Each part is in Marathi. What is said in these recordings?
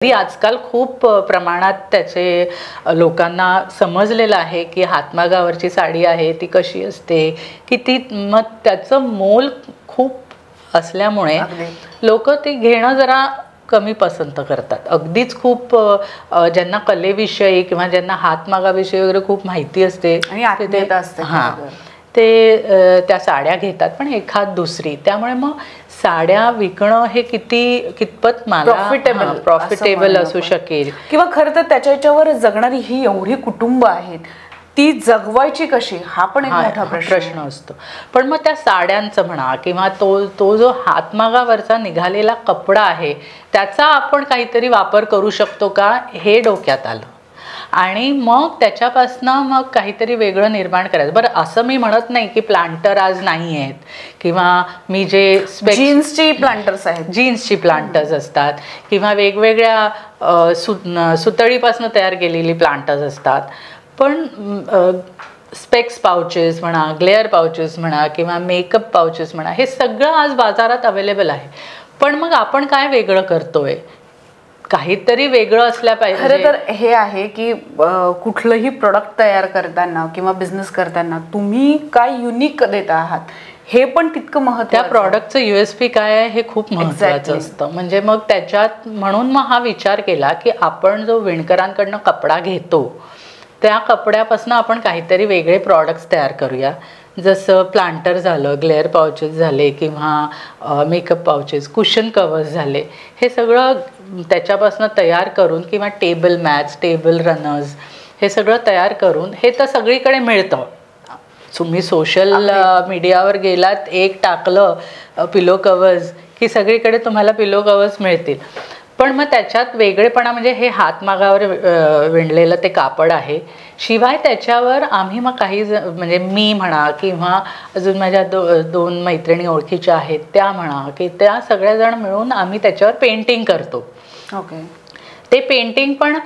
आजकाल खूप प्रमाणात त्याचे लोकांना समजलेलं आहे की हातमागावरची साडी आहे ती कशी असते, किती मग त्याचं मोल खूप असल्यामुळे लोक ते घेणं जरा कमी पसंत करतात. अगदीच खूप ज्यांना कलेविषयी किंवा ज्यांना हातमागाविषयी वगैरे खूप माहिती असते ते त्या साड्या घेतात, पण एखाद दुसरी. त्यामुळे मग साड्या विकणं हे कितपत मला प्रॉफिटेबल असू शकेल, किंवा खरं तर त्याच्यावर जगणारी ही एवढी कुटुंब आहेत, ती जगवायची कशी, हा पण एक मोठा प्रश्न असतो. पण मग त्या साड्यांचं म्हणा किंवा तो जो हातमागावरचा निघालेला कपडा आहे त्याचा आपण काहीतरी वापर करू शकतो का, हे डोक्यात आलं. आणि मग त्याच्यापासनं मग काहीतरी वेगळं निर्माण करायचं. बरं, असं मी म्हणत नाही की प्लांटर आज नाही आहेत, किंवा मी जे जीन्सची प्लांटर्स आहेत, जीन्सची प्लांटर्स असतात, किंवा वेगवेगळ्या सुतळीपासून तयार केलेली प्लांटर्स असतात. पण स्पेक्स पाउचेस म्हणा, ग्लेअर पाउचेस म्हणा, किंवा मेकअप पाउचेस म्हणा, हे सगळं आज बाजारात अवेलेबल आहे. पण मग आपण काय वेगळं करतोय, काहीतरी वेगळं असल्या पाहिजे. खरं तर हे आहे की कुठलंही प्रोडक्ट तयार करताना किंवा बिझनेस करताना तुम्ही काय युनिक देत आहात हे पण तितकं महत्त्वाचं. त्या प्रॉडक्टचं USP काय आहे हे खूप महत्त्वाचं असतं. म्हणजे मग त्याच्यात म्हणून मग हा विचार केला की आपण जो विणकरांकडनं कपडा घेतो त्या कपड्यापासून आपण काहीतरी वेगळे प्रॉडक्ट्स तयार करूया. जसं प्लांटर झालं, ग्लेअर पाउचेस झाले, किंवा मेकअप पाउचेस, कुशन कवर्स झाले, हे सगळं त्याच्यापासून तयार करून, किंवा टेबल मॅट्स, टेबल रनर्स, हे सगळं तयार करून, हे तर सगळीकडे मिळतं. तुम्ही सोशल मीडियावर गेलात, एक टाकलं पिलो कवर्स की सगळीकडे तुम्हाला पिलो कवर्स मिळतील. पण मग त्याच्यात वेगळेपणा म्हणजे हे हातमागावर विणलेलं ते कापड आहे. शिवाय त्याच्यावर आम्ही मग काही म्हणजे मी म्हणा किंवा अजून माझ्या दोन मैत्रिणी ओळखीच्या आहेत त्या म्हणा, की त्या सगळ्याजण मिळून आम्ही त्याच्यावर पेंटिंग करतो. ते पेंटिंग पण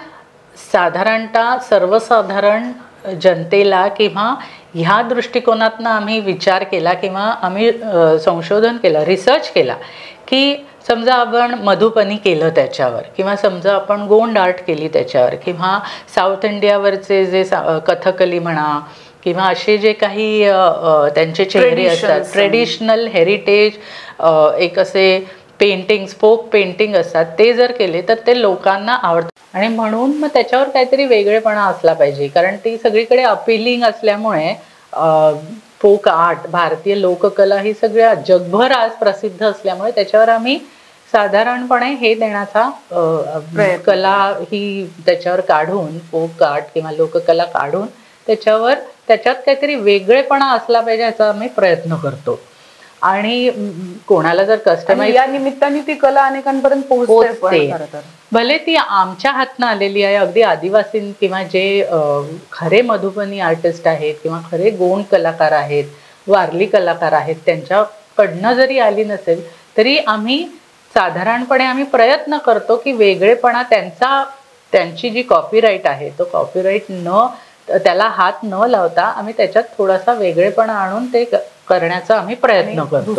साधारणतः सर्वसाधारण जनतेला किंवा ह्या दृष्टिकोनातनं आम्ही विचार केला, किंवा आम्ही संशोधन केलं, रिसर्च केला की समजा आपण मधुबनी केलं त्याच्यावर, किंवा समजा आपण गोंड आर्ट केली त्याच्यावर, किंवा साऊथ इंडियावरचे जे कथकली म्हणा, किंवा असे जे काही त्यांचे चेहरे असतात, ट्रेडिशनल हेरिटेज एक असे पेंटिंग्स, फोक पेंटिंग असतात, ते जर केले तर ते लोकांना आवडतं. आणि म्हणून मग त्याच्यावर काहीतरी वेगळेपणा असला पाहिजे, कारण ती सगळीकडे अपीलिंग असल्यामुळे फोक आर्ट, भारतीय लोककला ही सगळ्या जगभर आज प्रसिद्ध असल्यामुळे त्याच्यावर आम्ही साधारणपणे हे देण्याचा कला ही त्याच्यावर काढून, फोक आर्ट किंवा लोककला काढून त्याच्यात काहीतरी वेगळेपणा असला पाहिजे याचा आम्ही प्रयत्न करतो. आणि कोणाला जर कस्टमाइज, या निमित्ताने ती कला अनेकांपर्यंत पोहोचते. भले ती आमच्या हातनं आलेली आहे, अगदी आदिवासी किंवा जे खरे मधुबनी आर्टिस्ट आहेत किंवा खरे गोंड कलाकार आहेत, वारली कलाकार आहेत, त्यांच्याकडनं जरी आली नसेल तरी आम्ही साधारणपणे आम्ही प्रयत्न करतो की वेगळेपणा त्यांची जी कॉपीराईट आहे तो कॉपीराईट त्याला हात न लावता आम्ही त्याच्यात थोडासा वेगळेपणा आणून ते करण्याचा आम्ही प्रयत्न करतो.